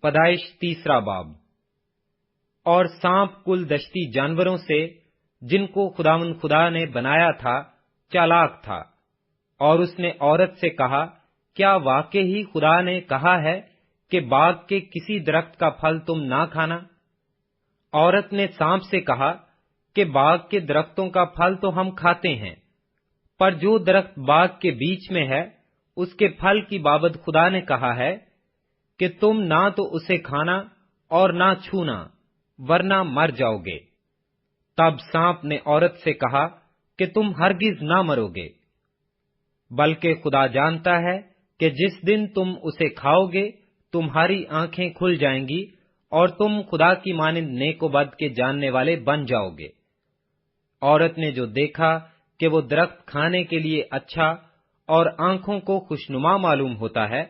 پیدائش 3 باب۔ اور سانپ کل دشتی جانوروں سے جن کو خداوند خدا نے بنایا تھا چالاک تھا، اور اس نے عورت سے کہا، کیا واقعی خدا نے کہا ہے کہ باغ کے کسی درخت کا پھل تم نہ کھانا؟ عورت نے سانپ سے کہا کہ باغ کے درختوں کا پھل تو ہم کھاتے ہیں، پر جو درخت باغ کے بیچ میں ہے اس کے پھل کی بابت خدا نے کہا ہے کہ تم نہ تو اسے کھانا اور نہ چھونا، ورنہ مر جاؤ گے۔ تب سانپ نے عورت سے کہا کہ تم ہرگز نہ مرو گے، بلکہ خدا جانتا ہے کہ جس دن تم اسے کھاؤ گے تمہاری آنکھیں کھل جائیں گی اور تم خدا کی مانند نیک و بد کے جاننے والے بن جاؤ گے۔ عورت نے جو دیکھا کہ وہ درخت کھانے کے لیے اچھا اور آنکھوں کو خوشنما معلوم ہوتا ہے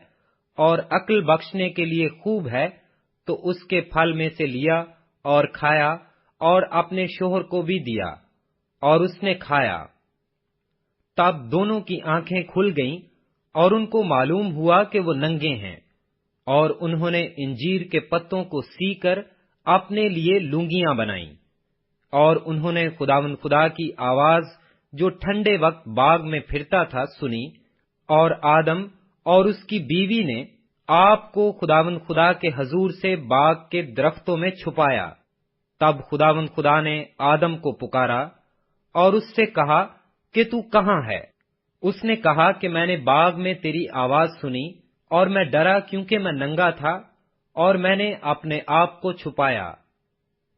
اور عقل بخشنے کے لیے خوب ہے، تو اس کے پھل میں سے لیا اور کھایا اور اپنے شوہر کو بھی دیا، اور اس نے کھایا۔ تب دونوں کی آنکھیں کھل گئیں اور ان کو معلوم ہوا کہ وہ ننگے ہیں، اور انہوں نے انجیر کے پتوں کو سی کر اپنے لیے لنگیاں بنائیں۔ اور انہوں نے خداوند خدا کی آواز جو ٹھنڈے وقت باغ میں پھرتا تھا سنی، اور آدم اور اس کی بیوی نے آپ کو خداوند خدا کے حضور سے باغ کے درختوں میں چھپایا۔ تب خداوند خدا نے آدم کو پکارا اور اس سے کہا کہ تو کہاں ہے؟ اس نے کہا کہ میں نے باغ میں تیری آواز سنی اور میں ڈرا کیونکہ میں ننگا تھا اور میں نے اپنے آپ کو چھپایا۔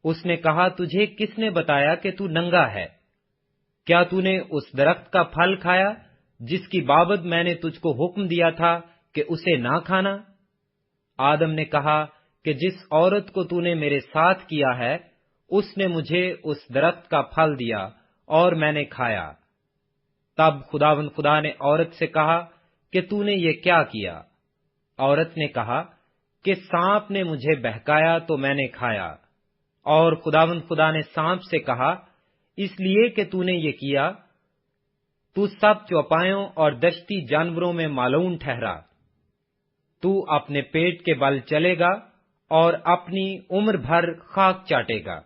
اس نے کہا، تجھے کس نے بتایا کہ تو ننگا ہے؟ کیا تو نے اس درخت کا پھل کھایا جس کی بابت میں نے تجھ کو حکم دیا تھا کہ اسے نہ کھانا؟ آدم نے کہا کہ جس عورت کو تو نے میرے ساتھ کیا ہے اس نے مجھے اس درخت کا پھل دیا اور میں نے کھایا۔ تب خداوند خدا نے عورت سے کہا کہ تو نے یہ کیا کیا؟ عورت نے کہا کہ سانپ نے مجھے بہکایا تو میں نے کھایا۔ اور خداوند خدا نے سانپ سے کہا، اس لیے کہ تو نے یہ کیا، تو سب چوپایوں اور دشتی جانوروں میں مالون ٹھہرا۔ تو اپنے پیٹ کے بل چلے گا اور اپنی عمر بھر خاک چاٹے گا،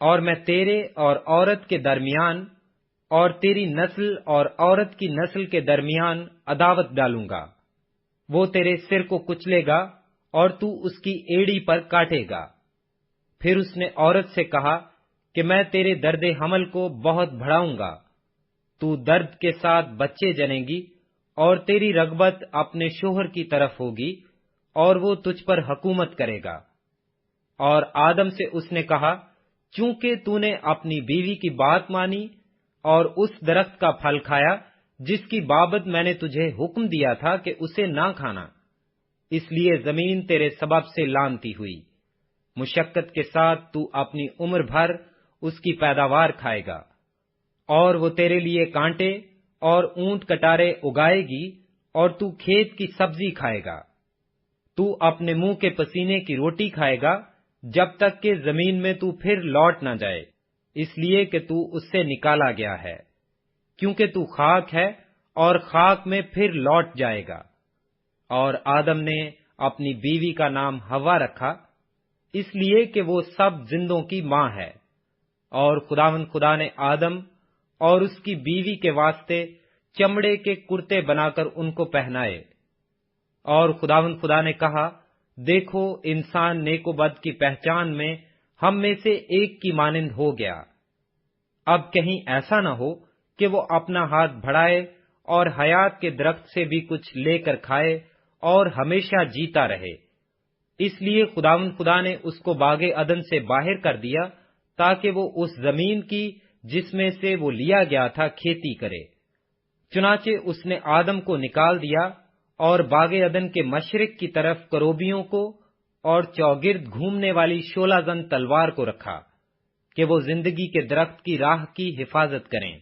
اور میں تیرے اور عورت کے درمیان اور تیری نسل اور عورت کی نسل کے درمیان عداوت ڈالوں گا، وہ تیرے سر کو کچلے گا اور تو اس کی ایڑی پر کاٹے گا۔ پھر اس نے عورت سے کہا کہ میں تیرے درد حمل کو بہت بڑھاؤں گا، تو درد کے ساتھ بچے جنیں گی اور تیری رغبت اپنے شوہر کی طرف ہوگی اور وہ تجھ پر حکومت کرے گا۔ اور آدم سے اس نے کہا، چونکہ تو نے اپنی بیوی کی بات مانی اور اس درخت کا پھل کھایا جس کی بابت میں نے تجھے حکم دیا تھا کہ اسے نہ کھانا، اس لیے زمین تیرے سبب سے لعنتی ہوئی۔ مشقت کے ساتھ تو اپنی عمر بھر اس کی پیداوار کھائے گا، اور وہ تیرے لیے کانٹے اور اونٹ کٹارے اگائے گی اور تو کھیت کی سبزی کھائے گا۔ تو اپنے منہ کے پسینے کی روٹی کھائے گا جب تک کہ زمین میں تو پھر لوٹ نہ جائے، اس لیے کہ تو اس سے نکالا گیا ہے، کیونکہ تو خاک ہے اور خاک میں پھر لوٹ جائے گا۔ اور آدم نے اپنی بیوی کا نام حوا رکھا، اس لیے کہ وہ سب زندوں کی ماں ہے۔ اور خداوند خدا نے آدم اور اس کی بیوی کے واسطے چمڑے کے کرتے بنا کر ان کو پہنائے۔ اور خداوند خدا نے کہا، دیکھو انسان نیک و بد کی پہچان میں ہم میں سے ایک کی مانند ہو گیا۔ اب کہیں ایسا نہ ہو کہ وہ اپنا ہاتھ بڑھائے اور حیات کے درخت سے بھی کچھ لے کر کھائے اور ہمیشہ جیتا رہے۔ اس لیے خداوند خدا نے اس کو باغ عدن سے باہر کر دیا تاکہ وہ اس زمین کی جس میں سے وہ لیا گیا تھا کھیتی کرے۔ چنانچہ اس نے آدم کو نکال دیا اور باغ عدن کے مشرق کی طرف کروبیوں کو اور چوگرد گھومنے والی شولہ زن تلوار کو رکھا کہ وہ زندگی کے درخت کی راہ کی حفاظت کریں۔